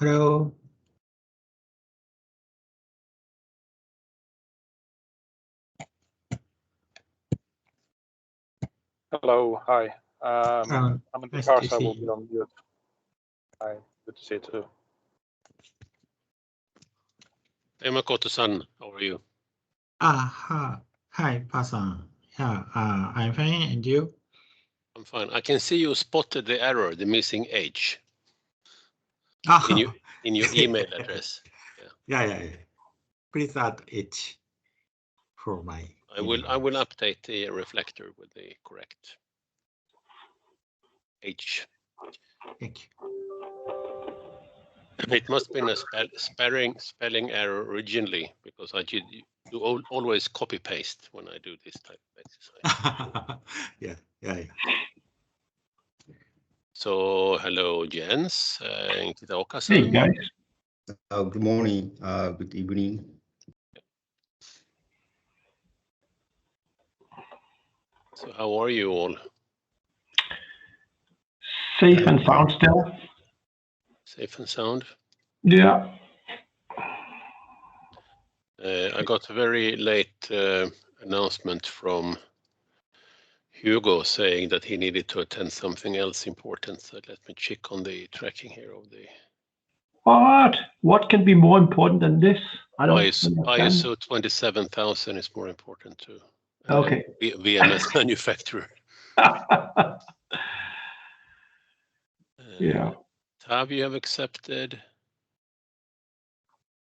Hello. Hello, hi. I'm in the car, so I will be you. on mute. Hi, good to see you too. Hey, Makoto-san, how are you? Hi, Pasan. Yeah, I'm fine, and you? I'm fine. I can see you spotted the error, the missing H, in your email address. Yeah. Please add H for my. I will update the reflector with the correct H. Thank you. It must have been a spelling error originally, because I do always copy paste when I do this type of exercise. Yeah. So hello, Jens. Kitaoka-san. Hey guys. Good morning. Good evening. So how are you all? Safe and sound still? Safe and sound? Yeah. I got a very late announcement from Hugo saying that he needed to attend something else important. So let me check on the tracking here of the What can be more important than this? I don't understand. ISO 27000 is more important to Okay. VMS manufacturer. Yeah. Tav, you have accepted.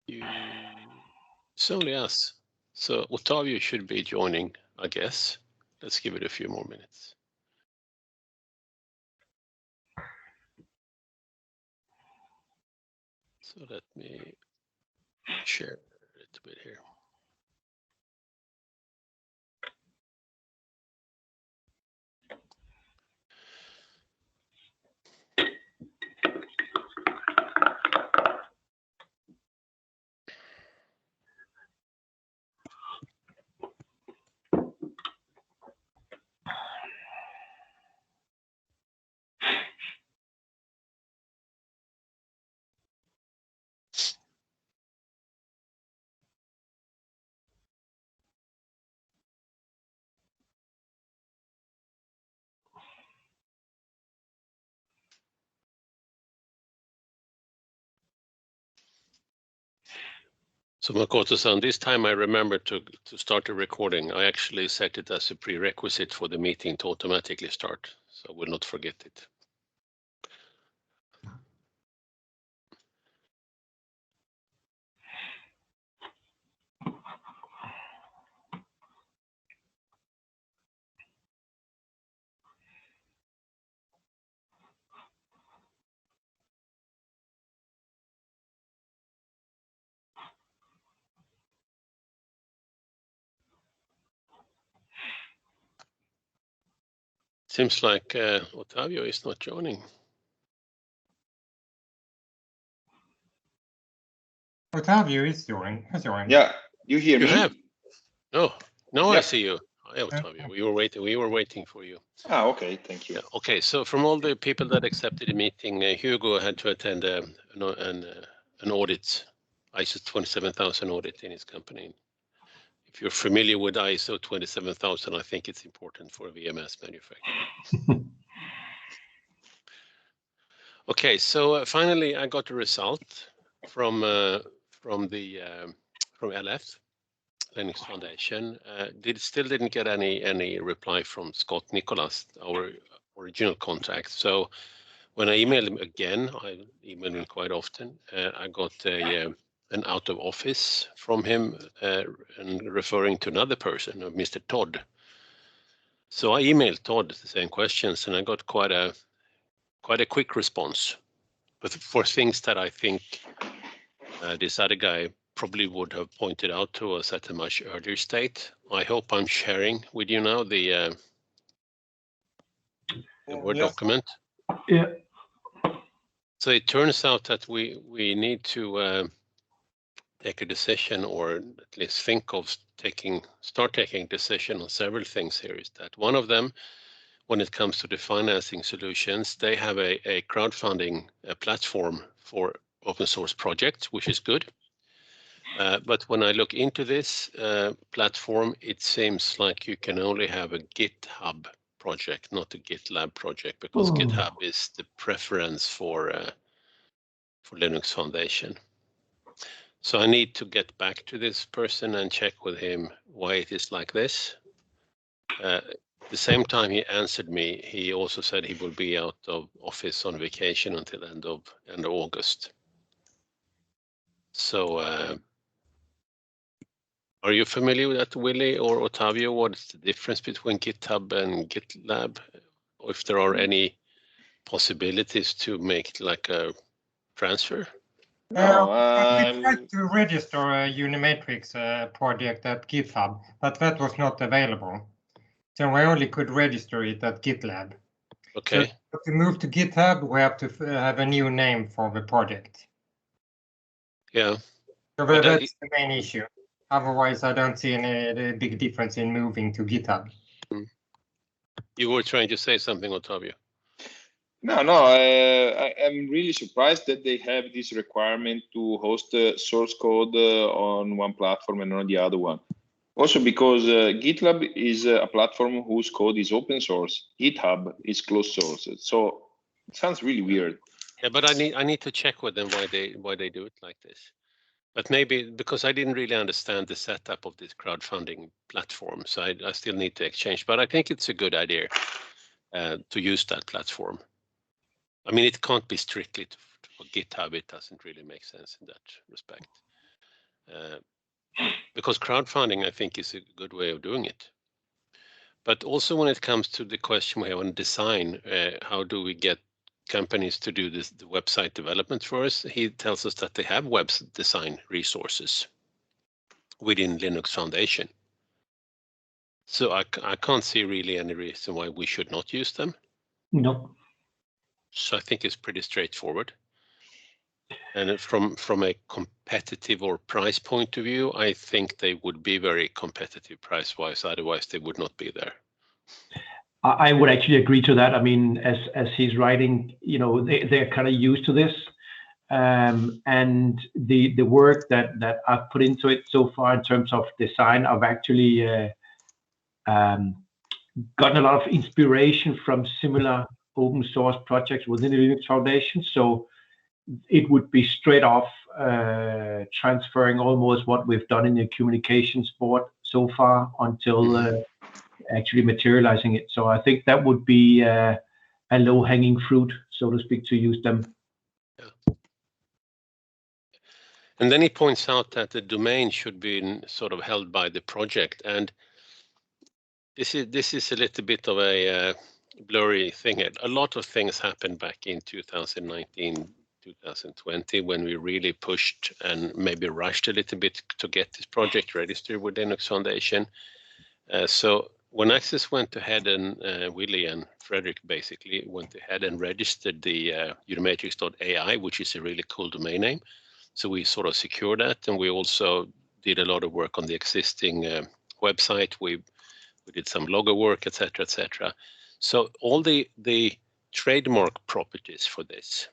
It's only us. So Otavio should be joining, I guess. Let's give it a few more minutes. So let me share a little bit here. So Makoto-san, this time I remember to start a recording. I actually set it as a prerequisite for the meeting to automatically start, so I will not forget it. Seems like Otavio is not joining. Otavio is joining. Yeah, you hear me? You have? No, now Yep. I see you. Hi, Otavio. We were waiting for you. Okay, thank you. Yeah, okay, so from all the people that accepted the meeting, Hugo had to attend an audit, ISO 27000 audit in his company. If you're familiar with ISO 27000, I think it's important for a VMS manufacturer. Okay, so finally I got a result from LF, Linux Foundation. Still didn't get any reply from Scott Nicholas, our original contact. So when I emailed him again, I email him quite often. I got an out of office from him and referring to another person, Mr. Todd. So I emailed Todd the same questions, and I got quite a quick response. But for things that I think this other guy probably would have pointed out to us at a much earlier state. I hope I'm sharing with you now the Word document. Yeah. So it turns out that we need to take a decision, or at least think of start taking decision on several things here. Is that one of them, when it comes to the financing solutions, they have a crowdfunding platform for open source projects, which is good. But when I look into this platform, it seems like you can only have a GitHub project, not a GitLab project, because GitHub is the preference for Linux Foundation. So I need to get back to this person and check with him why it is like this. The same time he answered me, he also said he will be out of office on vacation until end of August. So are you familiar with that, Willie or Ottavio? What is the difference between GitHub and GitLab? Or if there are any possibilities to make like a transfer? No, We tried to register a UniMatrix project at GitHub, but that was not available. So we only could register it at GitLab. Okay. So to move to GitHub, we have to have a new name for the project. Yeah. So that's the main issue. Otherwise, I don't see any big difference in moving to GitHub. You were trying to say something, Ottavio. No, I'm really surprised that they have this requirement to host source code on one platform and not the other one. Also because GitLab is a platform whose code is open source. GitHub is closed source. So it sounds really weird. Yeah, but I need to check with them why they do it like this. But maybe because I didn't really understand the setup of this crowdfunding platform, so I still need to exchange. But I think it's a good idea to use that platform. I mean, it can't be strictly for GitHub. It doesn't really make sense in that respect. Because crowdfunding, I think, is a good way of doing it. But also when it comes to the question we have on design, how do we get companies to do the website development for us? He tells us that they have web design resources within Linux Foundation. So I can't see really any reason why we should not use them. No. So I think it's pretty straightforward. And from a competitive or price point of view, I think they would be very competitive price-wise. Otherwise, they would not be there. I would actually agree to that. I mean, as he's writing, you know, they're kind of used to this, and the work that I've put into it so far in terms of design, I've actually gotten a lot of inspiration from similar open source projects within the Linux Foundation. So it would be straight off transferring almost what we've done in the communications board so far until actually materializing it. So I think that would be a low-hanging fruit, so to speak, to use them. Yeah. And then he points out that the domain should be sort of held by the project, and this is a little bit of a blurry thing. A lot of things happened back in 2019, 2020 when we really pushed and maybe rushed a little bit to get this project registered with Linux Foundation. So when Access went ahead and Willie and Frederick basically went ahead and registered the UniMatrix.ai, which is a really cool domain name. So we sort of secured that, and we also did a lot of work on the existing website. We did some logo work, etc., etc. So all the trademark properties for this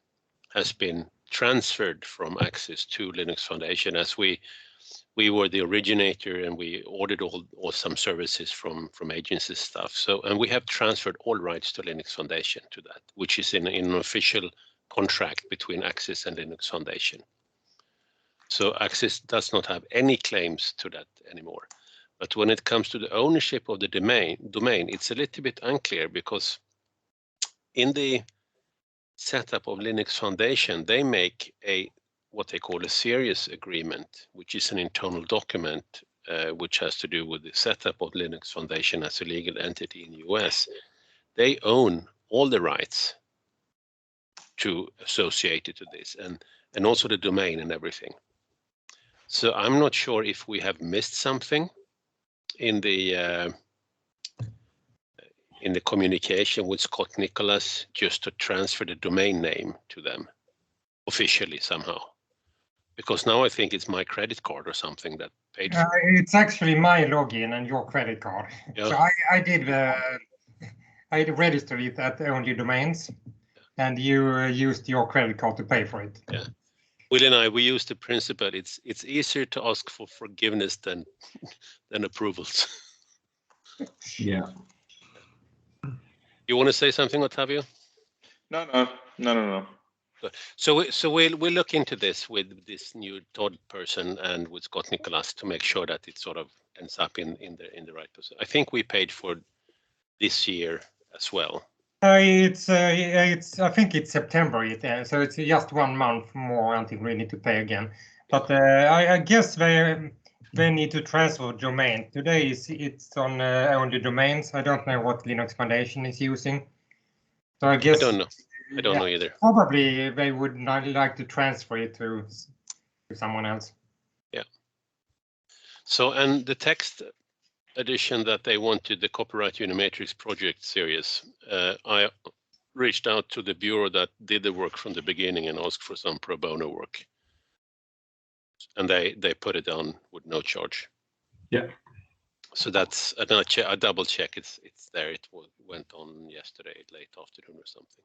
has been transferred from Access to Linux Foundation, as we were the originator and we ordered all some services from agency stuff. So, and we have transferred all rights to Linux Foundation to that, which is in an official contract between Access and Linux Foundation. So Access does not have any claims to that anymore. But when it comes to the ownership of the domain, it's a little bit unclear, because in the setup of Linux Foundation, they make what they call a serious agreement, which is an internal document which has to do with the setup of Linux Foundation as a legal entity in the US. They own all the rights associated to this, and also the domain and everything. So I'm not sure if we have missed something in the communication with Scott Nicholas just to transfer the domain name to them officially somehow. Because now I think it's my credit card or something that paid for it. It's actually my login and your credit card. Yeah. So I registered it at Only Domains, and you used your credit card to pay for it. Yeah, Will and I, we use the principle. It's easier to ask for forgiveness than approvals. Yeah. You want to say something, Ottavio? No. So we'll look into this with this new Todd person and with Scott Nicholas to make sure that it sort of ends up in the right position. I think we paid for this year as well. I think it's September, so it's just 1 month more until we need to pay again. But I guess they need to transfer domain. Today it's on only domains. I don't know what Linux Foundation is using. So I guess I don't know either. Probably they would not like to transfer it to someone else. Yeah. So, and the text edition that they wanted, the Copyright UniMatrix project series, I reached out to the bureau that did the work from the beginning and asked for some pro bono work. And they put it on with no charge. Yeah. So that's, I double check, it's there. It went on yesterday, late afternoon or something.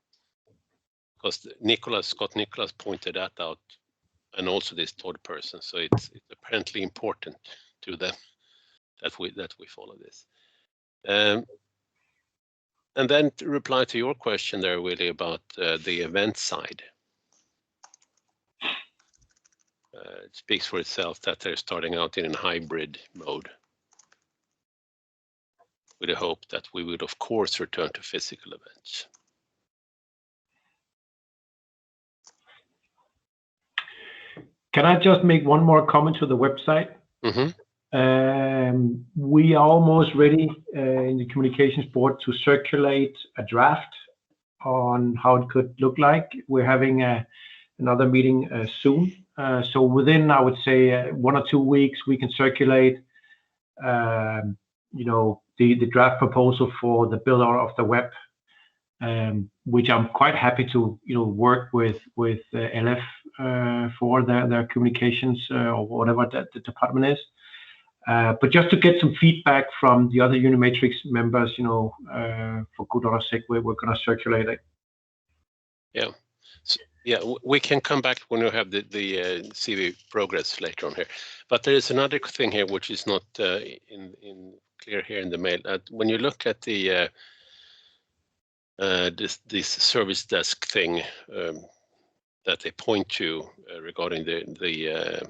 Because Scott Nicholas pointed that out, and also this Todd person. So it's apparently important to them that we follow this. And then to reply to your question there, Willie, about the event side. It speaks for itself that they're starting out in a hybrid mode, with the hope that we would, of course, return to physical events. Can I just make one more comment to the website? Mm-hmm. We are almost ready in the communications board to circulate a draft on how it could look like. We're having another meeting soon. So within, I would say, 1 or 2 weeks, we can circulate, the draft proposal for the build out of the web, which I'm quite happy to, work with LF for their communications or whatever the department is. But just to get some feedback from the other UniMatrix members, for good order's sake, we're going to circulate it. Yeah. Yeah, we can come back when we have the CV progress later on here. But there is another thing here which is not in clear here in the mail. When you look at the this service desk thing that they point to regarding the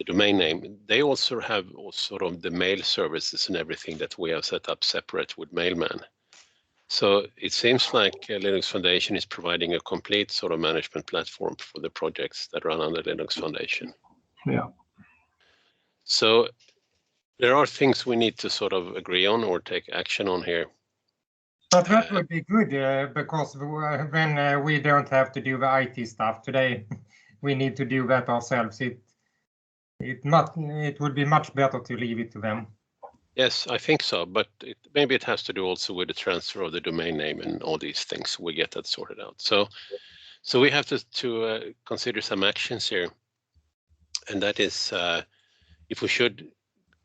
domain name, they also have sort of the mail services and everything that we have set up separate with Mailman. So it seems like Linux Foundation is providing a complete sort of management platform for the projects that run under Linux Foundation. Yeah. So there are things we need to sort of agree on or take action on here. But that would be good because then we don't have to do the IT stuff today. We need to do that ourselves. It would be much better to leave it to them. Yes, I think so, but maybe it has to do also with the transfer of the domain name and all these things. We get that sorted out. So we have to consider some actions here, and that is if we should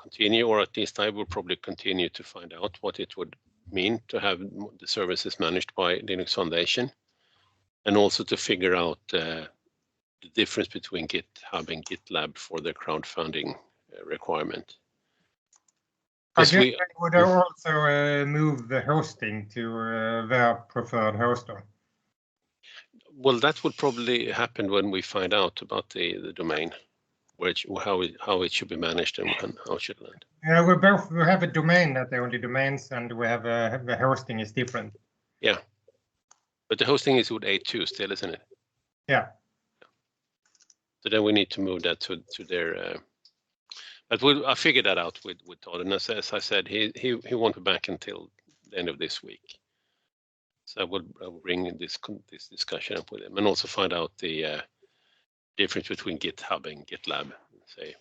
continue, or at least I will probably continue to find out what it would mean to have the services managed by Linux Foundation, and also to figure out the difference between GitHub and GitLab for the crowdfunding requirement. I guess they would also move the hosting to their preferred hoster. Well, that would probably happen when we find out about the domain, how it should be managed and how it should land. We have a domain that only domains, and we have the hosting is different. Yeah, but the hosting is with A2 still, isn't it? Yeah. So then we need to move that to their. But I figured that out with Todd, and as I said, he won't be back until the end of this week. So I will bring this discussion up with him, and also find out the difference between GitHub and GitLab, and say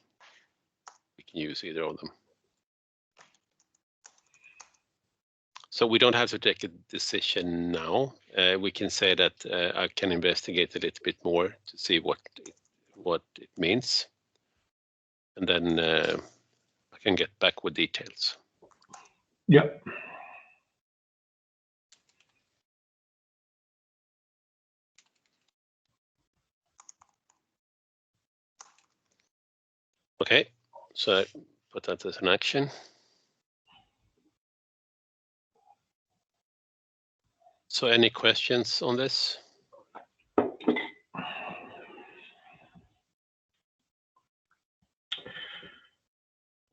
we can use either of them. So we don't have to take a decision now. We can say that I can investigate a little bit more to see what it means. And then I can get back with details. Yeah. Okay, so put that as an action. So any questions on this?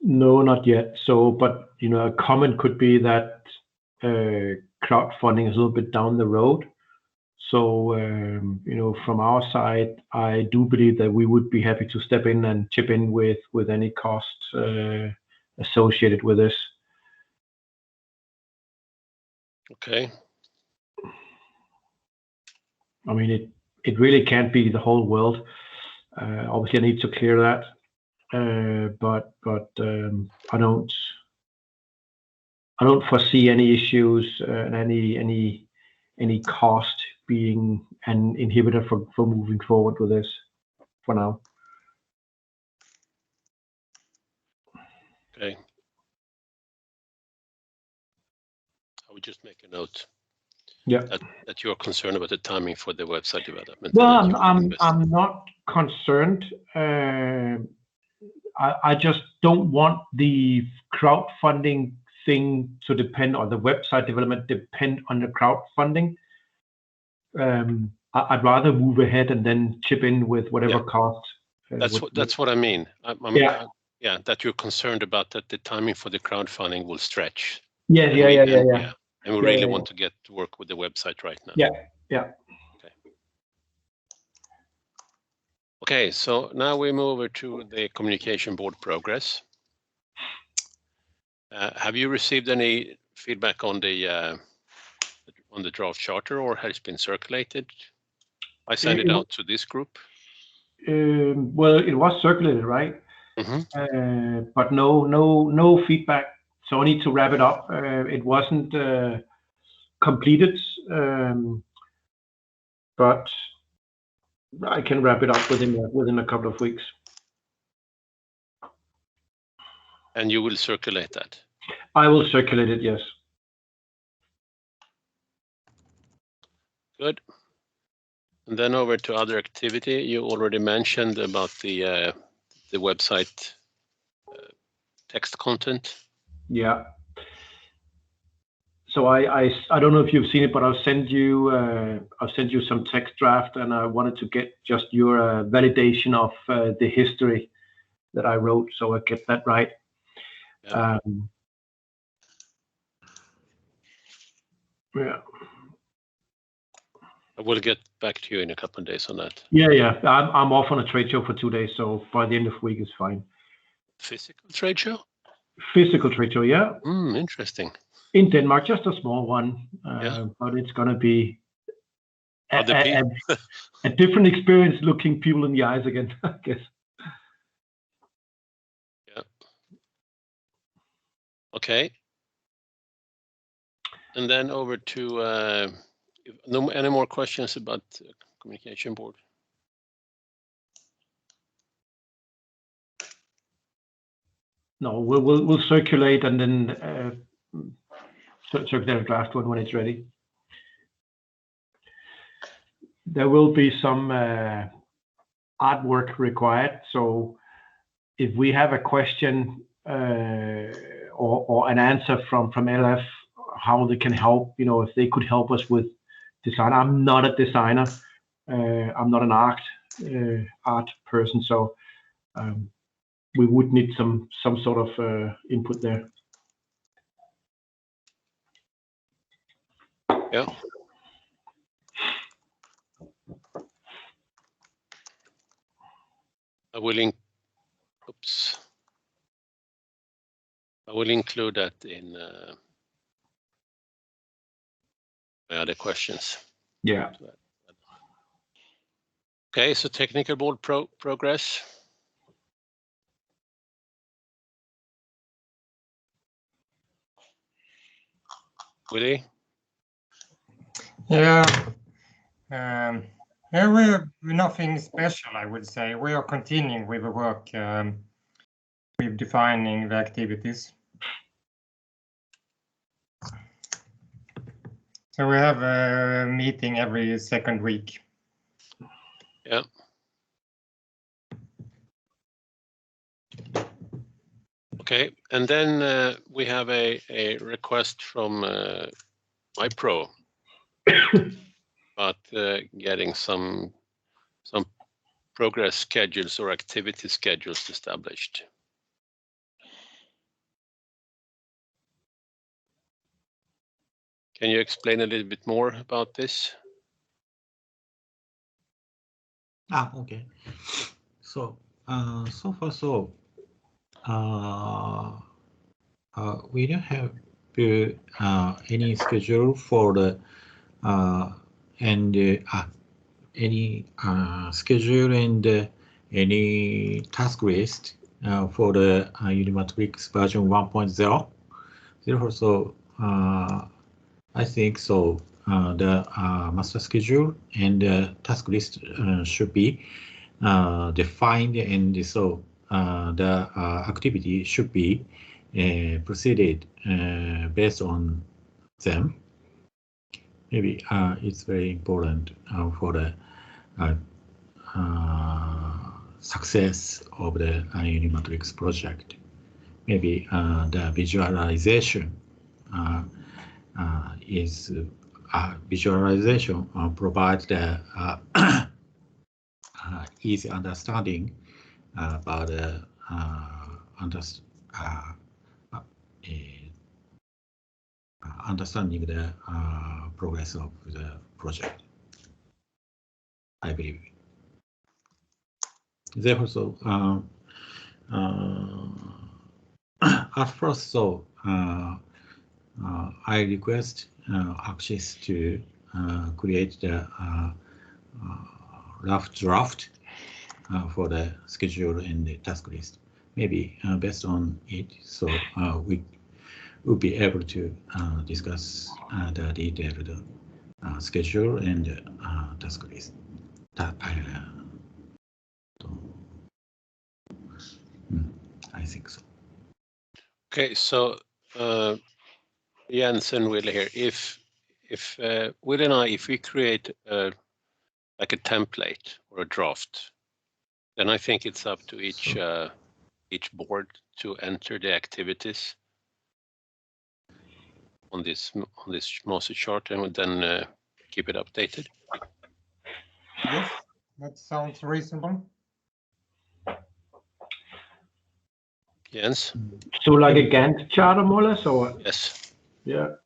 No, not yet. So, but a comment could be that crowdfunding is a little bit down the road. So, from our side, I do believe that we would be happy to step in and chip in with any costs associated with this. Okay. I mean, it really can't be the whole world. Obviously, I need to clear that. But I don't foresee any issues and any cost being an inhibitor for moving forward with this for now. Okay. I would just make a note. Yeah. That you are concerned about the timing for the website development. Well, I'm not concerned. I just don't want the crowdfunding thing to depend, or the website development depend on the crowdfunding. I'd rather move ahead and then chip in with whatever cost. That's what I mean. Yeah, that you're concerned about that the timing for the crowdfunding will stretch. Yeah. And we really want to get to work with the website right now. Yeah. Okay, so now we move over to the communication board progress. Have you received any feedback on the draft charter, or has it been circulated? I sent it out to this group. Well, it was circulated, right? Mm-hmm. But no feedback. So I need to wrap it up. It wasn't completed, but I can wrap it up within a couple of weeks. And you will circulate that? I will circulate it, yes. Good. And then over to other activity. You already mentioned about the website text content. Yeah. So I don't know if you've seen it, but I'll send you some text draft, and I wanted to get just your validation of the history that I wrote, so I get that right. Yeah. Yeah. I will get back to you in a couple of days on that. Yeah. I'm off on a trade show for 2 days, so by the end of the week is fine. Physical trade show? Physical trade show, yeah. Interesting. In Denmark, just a small one, but it's going to be a different experience looking people in the eyes again, I guess. Yeah. Okay. And then over to any more questions about communication board? No, we'll circulate and then circulate a draft one when it's ready. There will be some artwork required. So if we have a question or an answer from LF, how they can help, if they could help us with design. I'm not a designer. I'm not an art person. So we would need some sort of input there. Yeah. I will include that in my other questions. Yeah. Okay, so technical board progress. Willie? Yeah. We're nothing special, I would say. We are continuing with the work with defining the activities. So we have a meeting every second week. Yeah. Okay, and then we have a request from iPro about getting some progress schedules or activity schedules established. Can you explain a little bit more about this? Okay. So, so far, we don't have any schedule for the any schedule and any task list for the UniMatrix version 1.0. Therefore, so I think so. The master schedule and task list should be defined, and so the activity should be proceeded based on them. Maybe it's very important for the success of the UniMatrix project. Maybe the visualization is visualization provides the easy understanding about understanding the progress of the project, I believe. Therefore, so at first, so I request access to create the rough draft for the schedule and the task list. Maybe based on it, so we will be able to discuss the detailed schedule and task list. I think so. Okay, so Jens and Will here. If Will and I, if we create like a template or a draft, then I think it's up to each board to enter the activities on this master chart and then keep it updated. Yes, that sounds reasonable. Jens? So like a Gantt chart more or less, or? Yes. Yeah.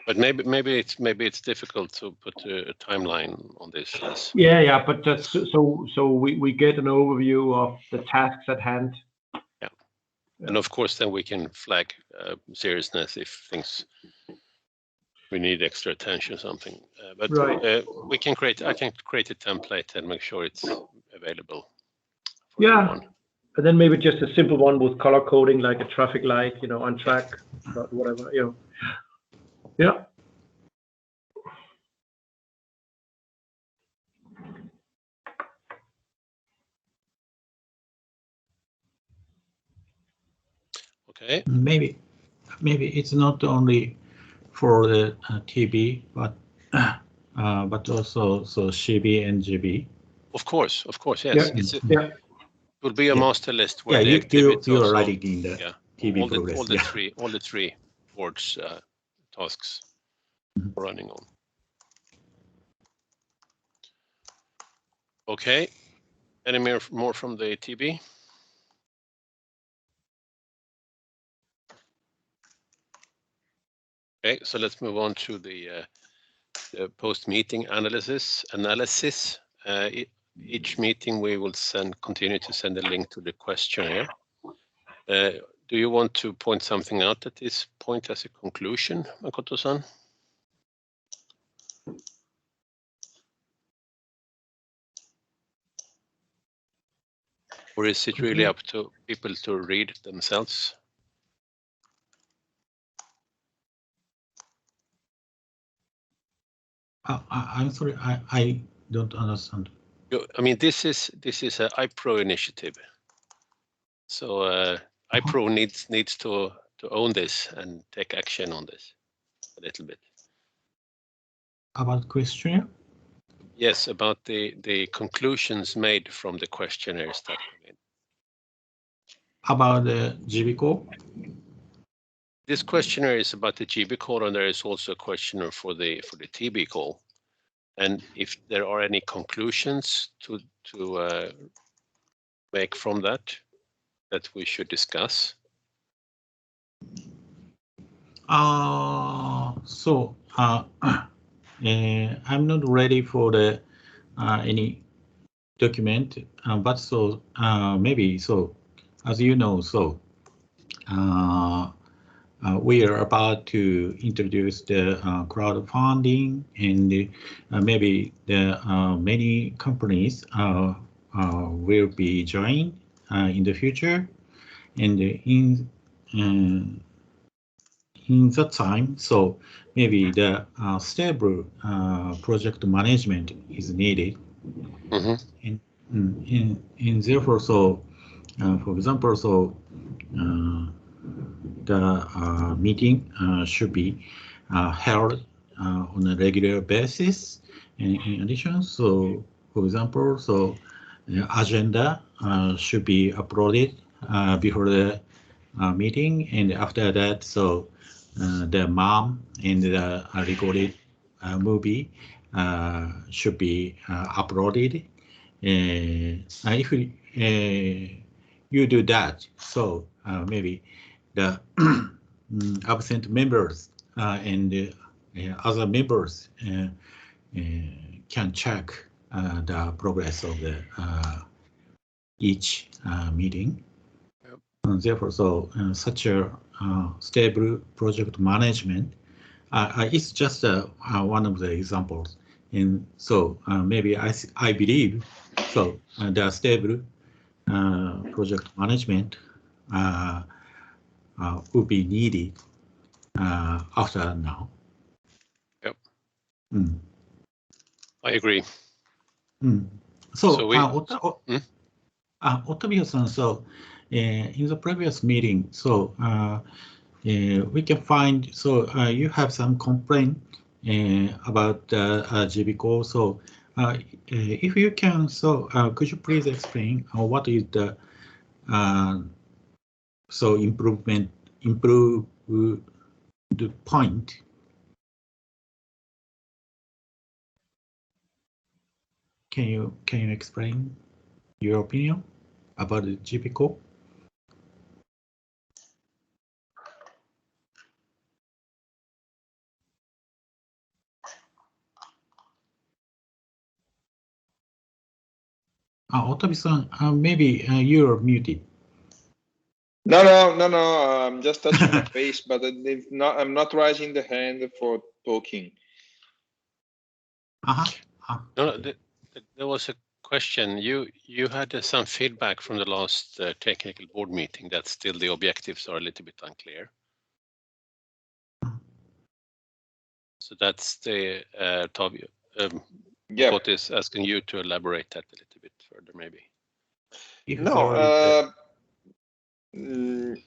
But maybe it's difficult to put a timeline on this. Yeah, but just so we get an overview of the tasks at hand. Yeah. And of course, then we can flag seriousness if we need extra attention or something. But right. I can create a template and make sure it's available for everyone. And then maybe just a simple one with color coding, like a traffic light, on track, whatever, Yeah. Okay. Maybe it's not only for the TB, but also CB and GB. Of course, yes. Yeah. It will be a master list where the you activity are writing in the TB progress. all the three boards tasks running on. Okay. Any more from the TB? Okay, so let's move on to the post-meeting analysis. Each meeting we will continue to send a link to the questionnaire. Do you want to point something out at this point as a conclusion, Makoto-san? Or is it really up to people to read themselves? I'm sorry, I don't understand. I mean, this is a iPro initiative. So iPro needs to own this and take action on this a little bit. About questionnaire? Yes, about the conclusions made from the questionnaires that were made. About the GB core? This questionnaire is about the GB call, and there is also a questionnaire for the TB call. And if there are any conclusions to make from that we should discuss. I'm not ready for the any document, but so maybe so, as you know, so we are about to introduce the crowdfunding, and maybe the many companies will be joined in the future, and in that time, so maybe the stable project management is needed. Mm-hmm. And therefore, so for example, so the meeting should be held on a regular basis. And in addition, so for example, so the agenda should be uploaded before the meeting, and after that, so the mom and the recorded movie should be uploaded. If you do that, so maybe the absent members and other members can check the progress of the each meeting. Yep. Therefore, so such a stable project management is just one of the examples. And so maybe I believe so the stable project management will be needed after now. Yep. I agree. So Ottavio-san, so in the previous meeting, so we can find, so you have some complaint about GB core. So if you can, so could you please explain what is the so improve the point? Can you explain your opinion about the GB core? Otabi-san, maybe you're muted. No. I'm just touching my face, but I'm not raising the hand for talking. No, there was a question. You had some feedback from the last technical board meeting that still the objectives are a little bit unclear. So that's the Tavio. What is asking you to elaborate that a little bit further, maybe? No.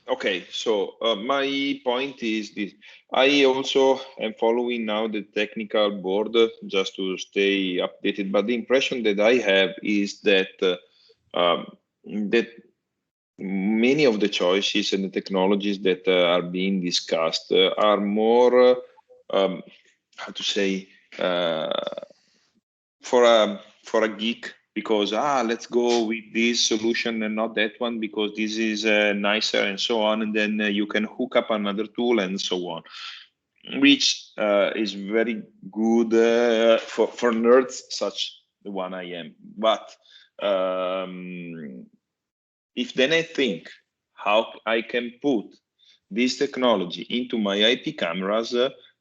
Okay, so my point is this. I also am following now the technical board just to stay updated, but the impression that I have is that that many of the choices and the technologies that are being discussed are more, how to say, for a geek, because let's go with this solution and not that one because this is nicer and so on, and then you can hook up another tool and so on, which is very good for nerds such the one I am. But if then I think how I can put this technology into my IP cameras,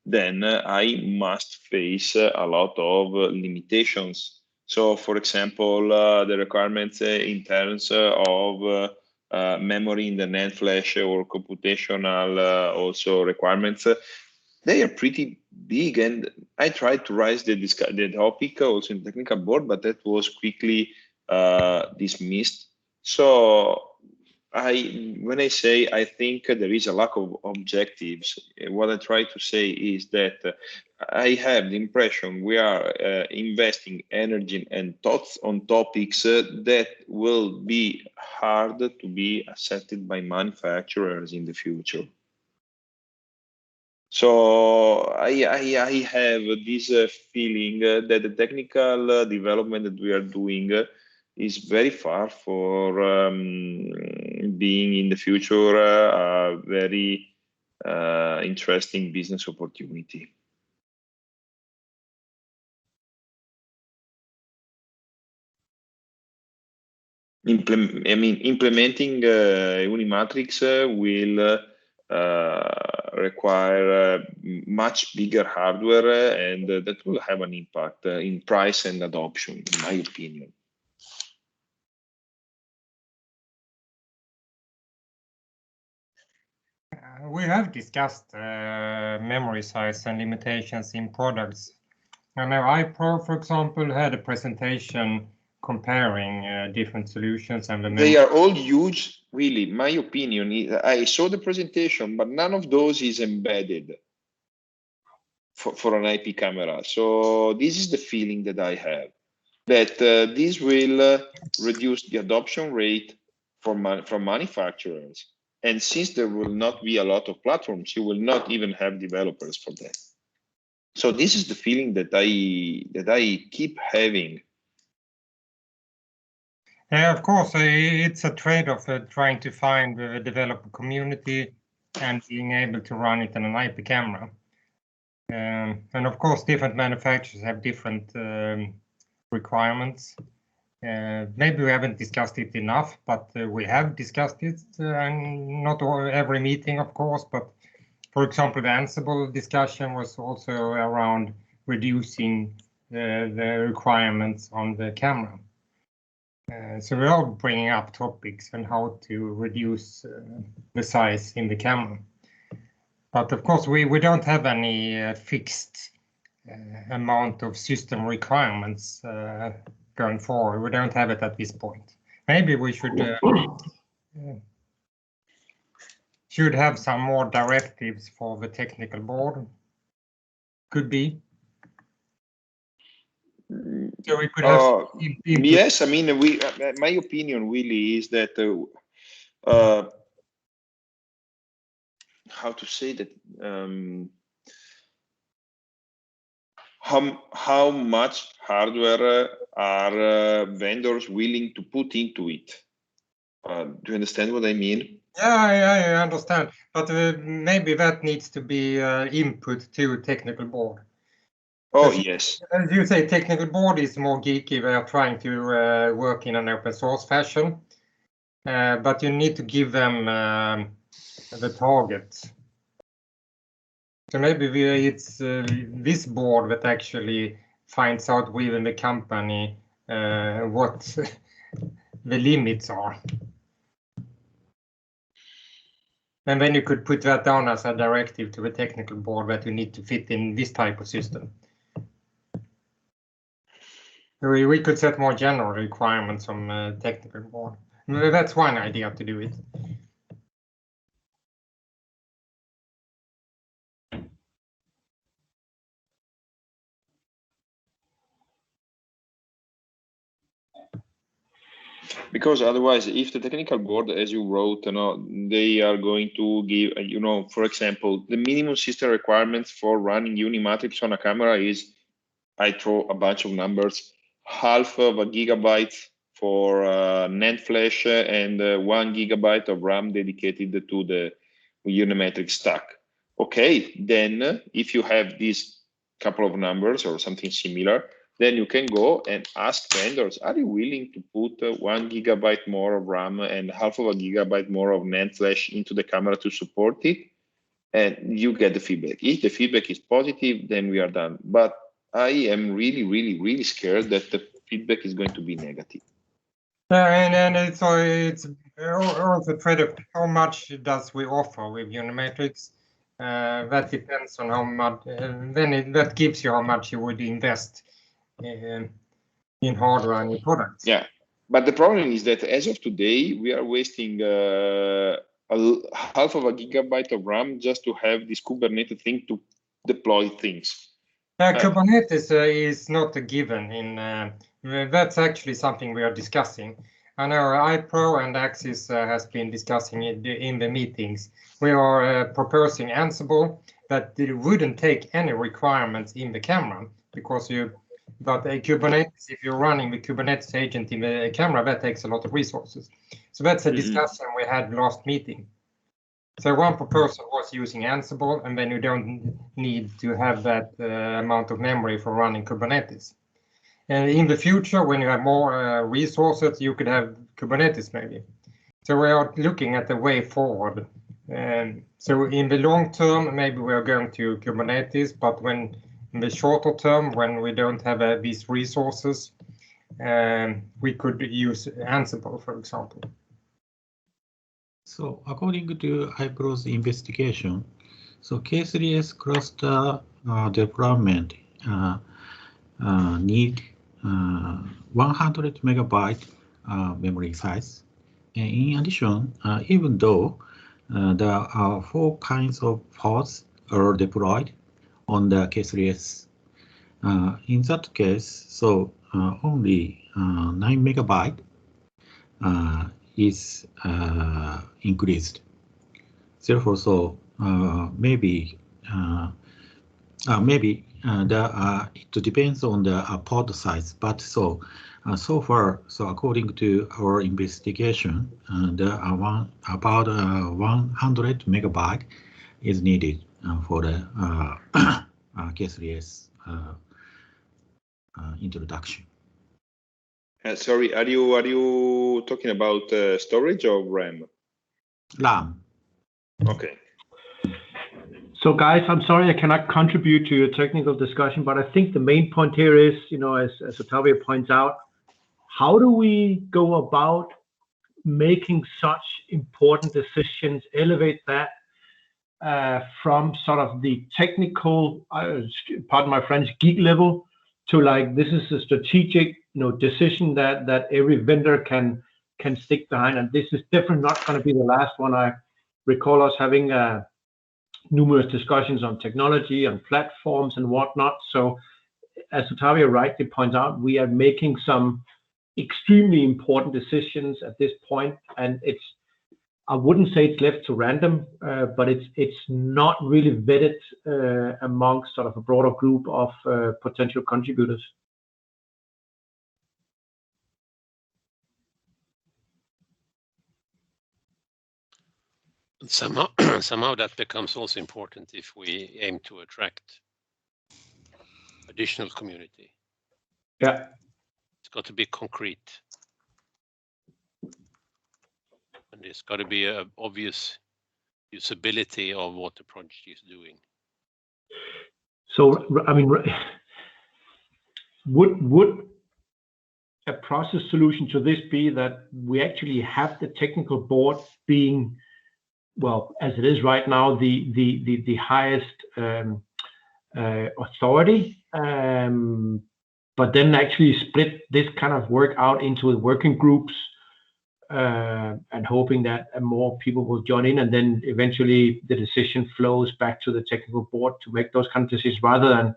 then I must face a lot of limitations. So, for example, the requirements in terms of memory in the NAND flash or computational also requirements, they are pretty big. And I tried to raise the topic also in the technical board, but that was quickly dismissed. So when I say I think there is a lack of objectives, what I try to say is that I have the impression we are investing energy and thoughts on topics that will be hard to be accepted by manufacturers in the future. So I have this feeling that the technical development that we are doing is very far for being in the future a very interesting business opportunity. Implementing UniMatrix will require much bigger hardware, and that will have an impact in price and adoption, in my opinion. We have discussed memory size and limitations in products. I know iPro, for example, had a presentation comparing different solutions, and they are all huge. Really, my opinion, I saw the presentation, but none of those is embedded for an IP camera. So this is the feeling that I have, that this will reduce the adoption rate from manufacturers. And since there will not be a lot of platforms, you will not even have developers for that. So this is the feeling that I keep having. Yeah, of course, it's a trade-off trying to find a developer community and being able to run it on an IP camera. And of course, different manufacturers have different requirements. Maybe we haven't discussed it enough, but we have discussed it, and not every meeting, of course, but for example, the Ansible discussion was also around reducing the requirements on the camera. So we're all bringing up topics on how to reduce the size in the camera. But of course, we don't have any fixed amount of system requirements going forward. We don't have it at this point. Maybe we should have some more directives for the technical board. Could be. So we could have yes, I mean, my opinion really is that how to say that, how much hardware are vendors willing to put into it? Do you understand what I mean? Yeah, I understand, but maybe that needs to be input to technical board. Oh, yes. As you say, technical board is more geeky. They are trying to work in an open source fashion, but you need to give them the target. So maybe it's this board that actually finds out within the company what the limits are. And then you could put that down as a directive to the technical board that you need to fit in this type of system. We could set more general requirements from technical board. That's one idea to do it. Because otherwise, if the technical board, as you wrote, they are going to give, for example, the minimum system requirements for running UniMatrix on a camera is, I throw a bunch of numbers, half of a gigabyte for NAND flash and 1 gigabyte of RAM dedicated to the UniMatrix stack. Okay, then if you have these couple of numbers or something similar, then you can go and ask vendors, are you willing to put 1 gigabyte more of RAM and half of a gigabyte more of NAND flash into the camera to support it? And you get the feedback. If the feedback is positive, then we are done. But I am really, really, really scared that the feedback is going to be negative. And it's also trade-off. How much does we offer with UniMatrix? That depends on how much. Then that gives you how much you would invest in hardware and your products. Yeah, But the problem is that as of today, we are wasting half of a gigabyte of RAM just to have this Kubernetes thing to deploy things. Kubernetes is not a given. That's actually something we are discussing. I know iPro and Axis has been discussing it in the meetings. We are proposing Ansible that it wouldn't take any requirements in the camera because but a Kubernetes, if you're running the Kubernetes agent in the camera, that takes a lot of resources. So that's a discussion we had last meeting. So one proposal was using Ansible, and then you don't need to have that amount of memory for running Kubernetes. And in the future, when you have more resources, you could have Kubernetes maybe. So we are looking at the way forward. So in the long term, maybe we are going to Kubernetes, but in the shorter term, when we don't have these resources, we could use Ansible, for example. So according to iPro's investigation, so K3s cluster deployment need 100 megabyte memory size. And in addition, even though there are 4 kinds of pods are deployed on the K3s, in that case, so only 9 megabyte is increased. Therefore, so maybe it depends on the pod size. But so far, so according to our investigation, there are about 100 megabyte is needed for the K3s introduction. Sorry, are you talking about storage or RAM? RAM. Okay. So guys, I'm sorry I cannot contribute to your technical discussion, but I think the main point here is, as Ottavio points out, how do we go about making such important decisions, elevate that from sort of the technical, pardon my French, geek level to like, this is a strategic decision that every vendor can stick behind. And this is definitely not going to be the last one. I recall us having numerous discussions on technology, on platforms and whatnot. So as Ottavio rightly points out, we are making some extremely important decisions at this point, and I wouldn't say it's left to random, but it's not really vetted amongst sort of a broader group of potential contributors. Somehow that becomes also important if we aim to attract additional community. Yeah. It's got to be concrete. And there's got to be an obvious usability of what the project is doing. So, I mean, would a process solution to this be that we actually have the technical board being, well, as it is right now, the highest authority, but then actually split this kind of work out into working groups, and hoping that more people will join in, and then eventually the decision flows back to the technical board to make those kind of decisions, rather than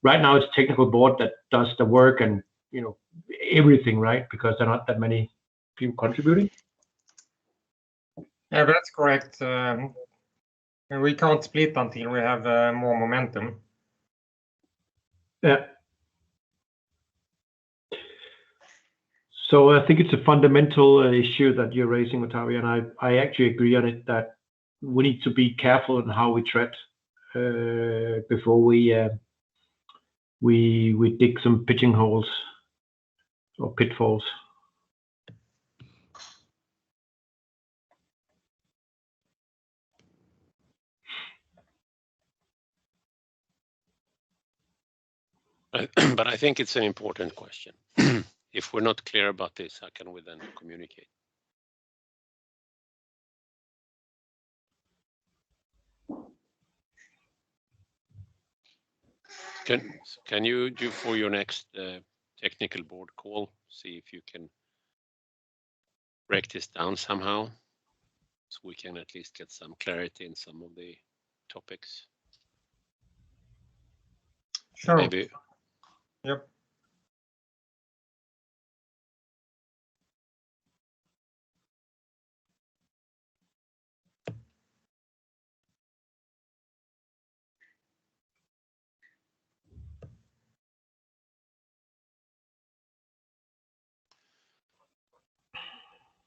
right now it's technical board that does the work and everything, right? Because there are not that many people contributing. Yeah, that's correct. We can't split until we have more momentum. Yeah. So I think it's a fundamental issue that you're raising, Ottavio, and I actually agree on it, that we need to be careful in how we tread before we dig some pigeonholes or pitfalls. But I think it's an important question. If we're not clear about this, how can we then communicate? Can you do for your next technical board call, see if you can break this down somehow, so we can at least get some clarity in some of the topics. Sure. Maybe. Yep.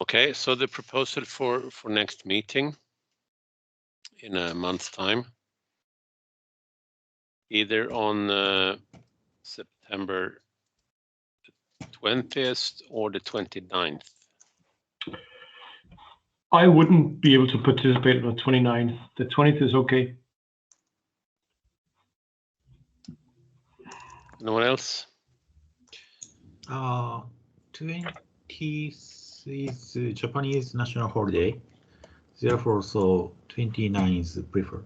Okay, so the proposal for next meeting in a month's time, either on September 20th or the 29th. I wouldn't be able to participate on the 29th. The 20th is okay. No one else? 20th is Japanese national holiday. Therefore, so 29th prefer.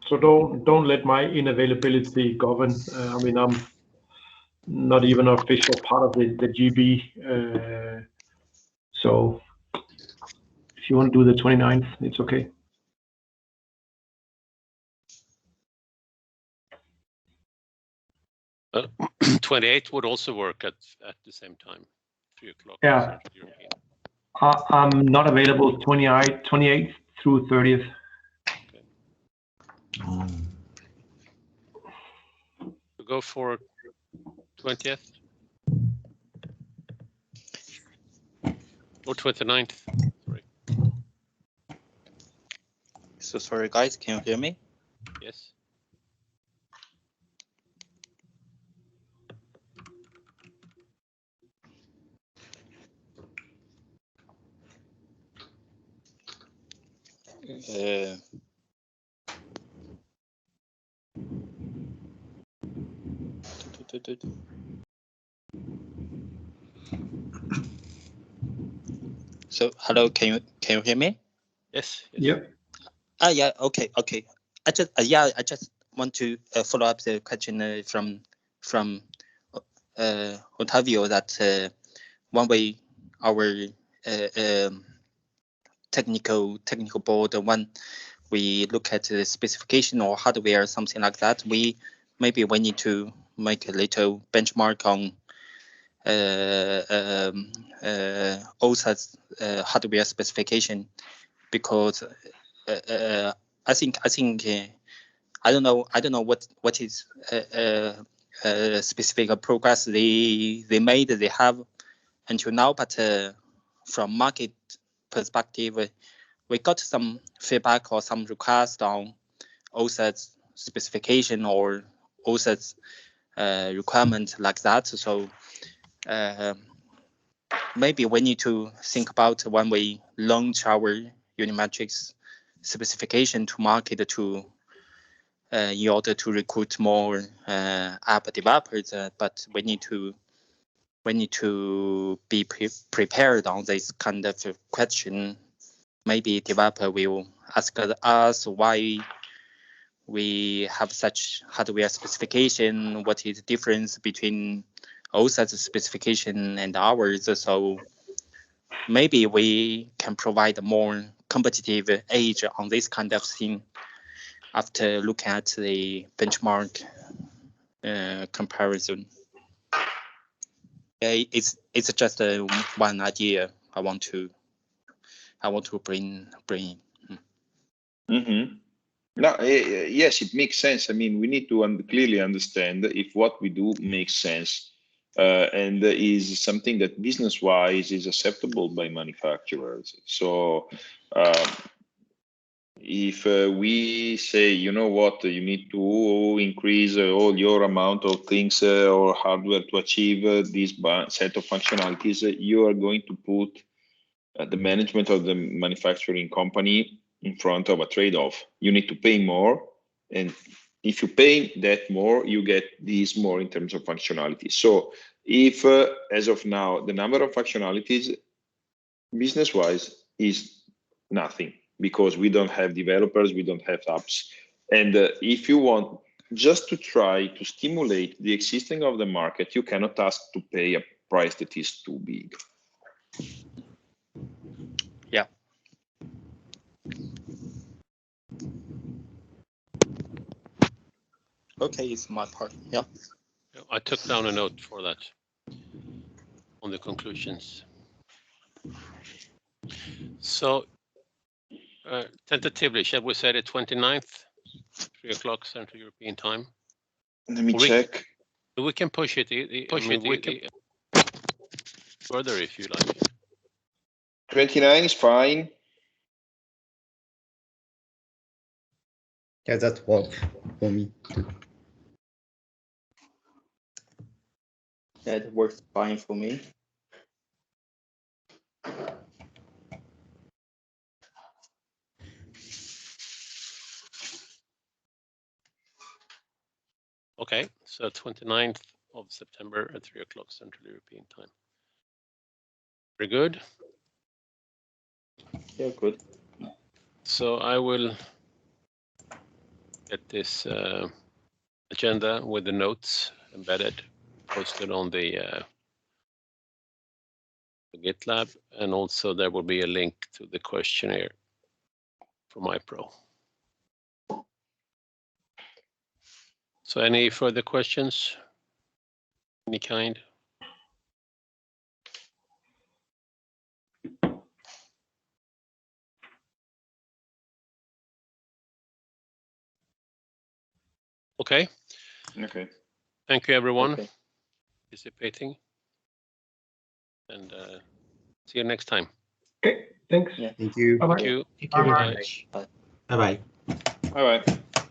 So don't let my inavailability govern. I mean, I'm not even an official part of the GB. So if you want to do the 29th, it's okay. Uh, 28th would also work at the same time, 3 o'clock. Yeah. European. I'm not available 28th through 30th. Okay. We'll go for 20th or 29th. Sorry. So sorry, guys, can you hear me? Yes. So hello, can you hear me? Yes. Yep. Yeah. Okay. I just want to follow up the question from Ottavio that one way our technical board, when we look at the specification or hardware, something like that, we need to make a little benchmark on OSAT's hardware specification, because I think I don't know what is specific progress they have until now, but from market perspective, we got some feedback or some request on OSAT's specification or OSAT's requirement like that. So maybe we need to think about when we launch our UniMatrix specification to market to in order to recruit more app developers, but we need to be prepared on this kind of question. Maybe developer will ask us why we have such hardware specification, what is the difference between OSAT's specification and ours. So maybe we can provide a more competitive edge on this kind of thing after looking at the benchmark comparison. It's just one idea I want to bring in. Mm-hmm. No, yes, it makes sense. I mean, we need to clearly understand if what we do makes sense and is something that business-wise is acceptable by manufacturers. So if we say, you know what, you need to increase all your amount of things or hardware to achieve this set of functionalities, you are going to put the management of the manufacturing company in front of a trade-off. You need to pay more, and if you pay that more, you get this more in terms of functionality. So if as of now the number of functionalities business-wise is nothing, because we don't have developers, we don't have apps. And if you want just to try to stimulate the existing of the market, you cannot ask to pay a price that is too big. Yeah. Okay, it's my part. Yeah. I took down a note for that on the conclusions. So tentatively, shall we say the 29th, 3 o'clock Central European Time? Let me check. We can push it. We can further if you like. 29 is fine. Yeah, that works for me too. Yeah, it works fine for me. Okay, so 29th of September at 3 o'clock Central European Time. Very good. Yeah, good. So I will get this agenda with the notes embedded, posted on the GitLab, and also there will be a link to the questionnaire from iPro. So any further questions? Any kind? Okay. Okay. Thank you, everyone, Okay. participating, and see you next time. Okay, thanks. Yeah. Thank you. Bye-bye. Thank you. Thank you very Bye-bye. much. Bye. Bye-bye. All right.